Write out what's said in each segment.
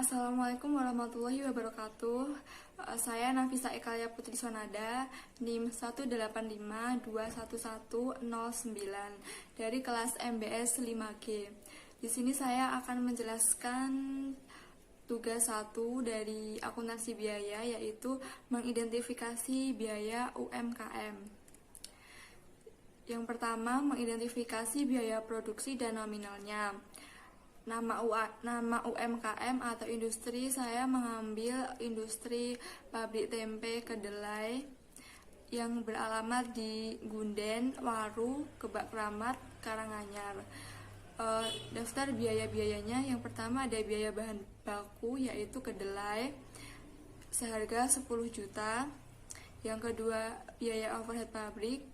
Assalamualaikum warahmatullahi wabarakatuh. Saya Nafisa Ekalia Putri Sonada, NIM 185211109 dari kelas MBS 5G. Di sini saya akan menjelaskan tugas 1 dari akuntansi biaya, yaitu mengidentifikasi biaya UMKM. Yang pertama, mengidentifikasi biaya produksi dan nominalnya. Nama UMKM atau industri, saya mengambil industri pabrik tempe kedelai yang beralamat di Gunden, Waru, Kebak Kramat, Karanganyar. Daftar biaya-biayanya, yang pertama ada biaya bahan baku yaitu kedelai seharga 10 juta. Yang kedua, biaya overhead pabrik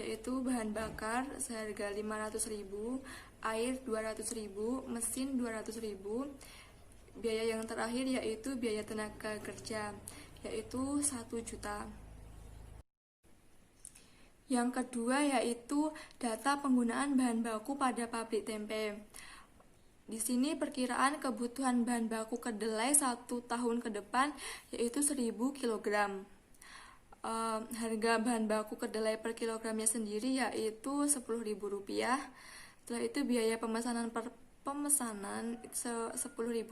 yaitu bahan bakar seharga 500.000, air 200.000, mesin 200.000. Biaya yang terakhir yaitu biaya tenaga kerja yaitu 1 juta. Yang kedua yaitu data penggunaan bahan baku pada pabrik tempe. Di sini perkiraan kebutuhan bahan baku kedelai 1 tahun ke depan yaitu 1000 kg. Harga bahan baku kedelai per kilogramnya sendiri yaitu Rp10.000. Setelah itu biaya pemesanan Rp10.000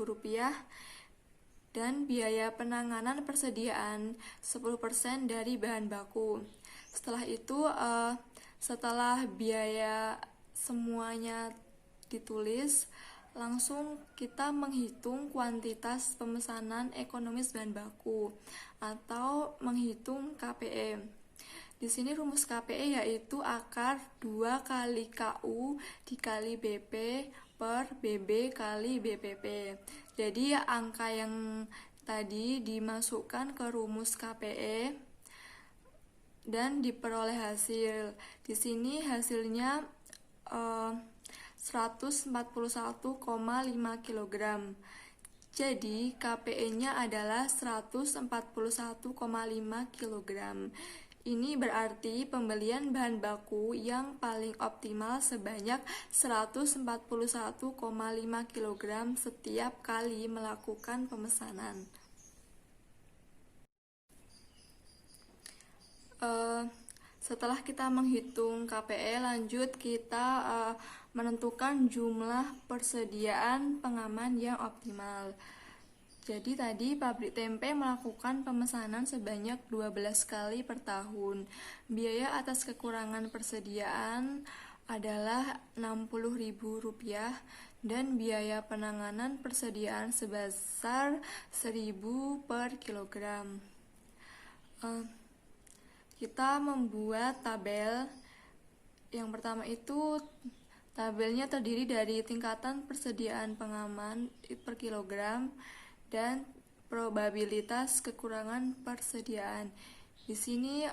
dan biaya penanganan persediaan 10% dari bahan baku. Setelah itu setelah biaya semuanya ditulis, langsung kita menghitung kuantitas pemesanan ekonomis bahan baku atau menghitung KPE. Di sini rumus KPE yaitu akar 2 kali KU dikali BP per BB kali BPP. Jadi angka yang tadi dimasukkan ke rumus KPE dan diperoleh hasil. Di sini hasilnya 141,5 kg. Jadi KPE-nya adalah 141,5 kg. Ini berarti pembelian bahan baku yang paling optimal sebanyak 141,5 kg setiap kali melakukan pemesanan. Setelah kita menghitung KPE, lanjut kita menentukan jumlah persediaan pengaman yang optimal. Jadi tadi pabrik tempe melakukan pemesanan sebanyak 12 kali per tahun. Biaya atas kekurangan persediaan adalah Rp60.000 dan biaya penanganan persediaan sebesar 1.000 per kilogram. Kita membuat tabel. Yang pertama itu tabelnya terdiri dari tingkatan persediaan pengaman per kilogram dan probabilitas kekurangan persediaan. Di sini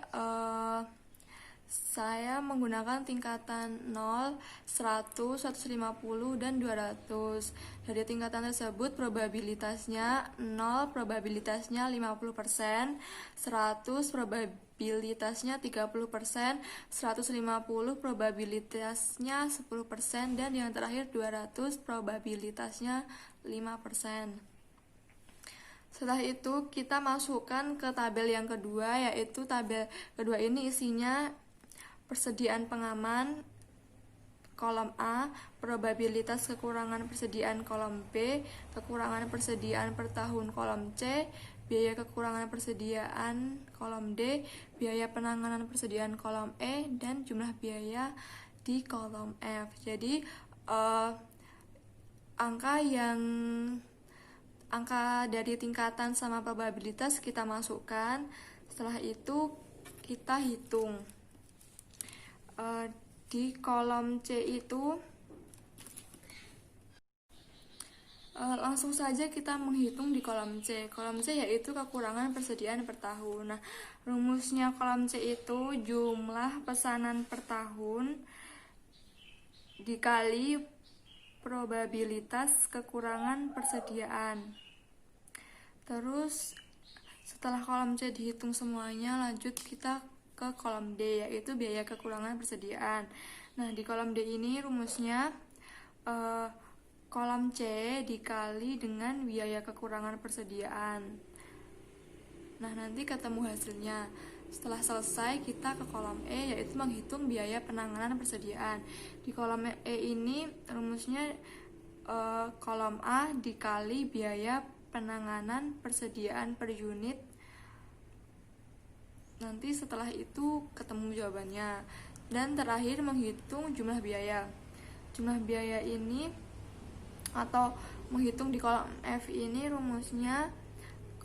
saya menggunakan tingkatan 0, 100, 150, dan 200. Dari tingkatan tersebut probabilitasnya 0, probabilitasnya 50%, 100 probabilitasnya 30%, 150 probabilitasnya 10%, dan yang terakhir 200 probabilitasnya 5%. Setelah itu kita masukkan ke tabel yang kedua, yaitu tabel kedua ini isinya persediaan pengaman kolom A, probabilitas kekurangan persediaan kolom B, kekurangan persediaan per tahun kolom C, biaya kekurangan persediaan kolom D, biaya penanganan persediaan kolom E, dan jumlah biaya di kolom F. Jadi angka dari tingkatan sama probabilitas kita masukkan. Setelah itu kita hitung. Di kolom C itu langsung saja kita menghitung di kolom C. Kolom C yaitu kekurangan persediaan per tahun. Nah, rumusnya kolom C itu jumlah pesanan per tahun dikali probabilitas kekurangan persediaan. Terus setelah kolom C dihitung semuanya, lanjut kita ke kolom D, yaitu biaya kekurangan persediaan. Nah, di kolom D ini rumusnya kolom C dikali dengan biaya kekurangan persediaan. Nah, nanti ketemu hasilnya. Setelah selesai, kita ke kolom E, yaitu menghitung biaya penanganan persediaan. Di kolom E ini rumusnya kolom A dikali biaya penanganan persediaan per unit. Nanti setelah itu ketemu jawabannya. Dan terakhir menghitung jumlah biaya. Jumlah biaya ini atau menghitung di kolom F ini rumusnya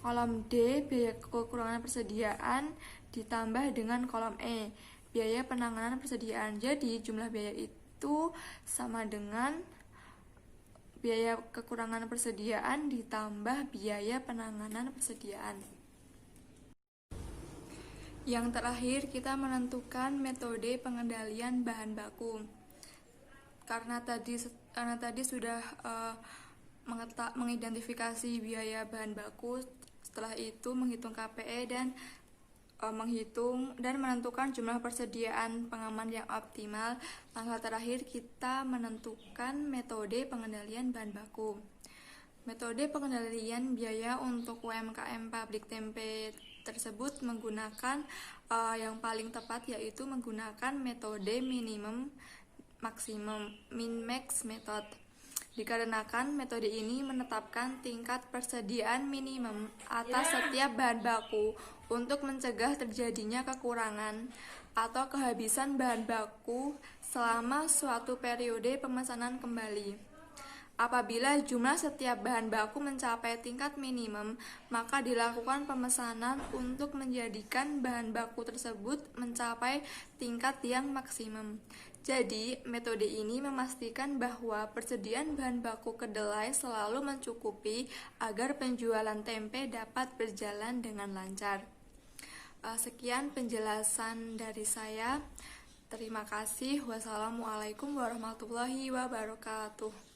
kolom D biaya kekurangan persediaan ditambah dengan kolom E biaya penanganan persediaan. Jadi jumlah biaya itu sama dengan biaya kekurangan persediaan ditambah biaya penanganan persediaan. Yang terakhir, kita menentukan metode pengendalian bahan baku. Karena tadi sudah mengidentifikasi biaya bahan baku, setelah itu menghitung KPE dan menghitung dan menentukan jumlah persediaan pengaman yang optimal. Langkah terakhir, kita menentukan metode pengendalian bahan baku. Metode pengendalian biaya untuk UMKM pabrik tempe tersebut menggunakan yang paling tepat, yaitu menggunakan metode minimum maksimum min-max method. Dikarenakan metode ini menetapkan tingkat persediaan minimum atas setiap bahan baku untuk mencegah terjadinya kekurangan atau kehabisan bahan baku selama suatu periode pemesanan kembali. Apabila jumlah setiap bahan baku mencapai tingkat minimum, maka dilakukan pemesanan untuk menjadikan bahan baku tersebut mencapai tingkat yang maksimum. Jadi, metode ini memastikan bahwa persediaan bahan baku kedelai selalu mencukupi agar penjualan tempe dapat berjalan dengan lancar. Sekian penjelasan dari saya. Terima kasih. Wassalamualaikum warahmatullahi wabarakatuh.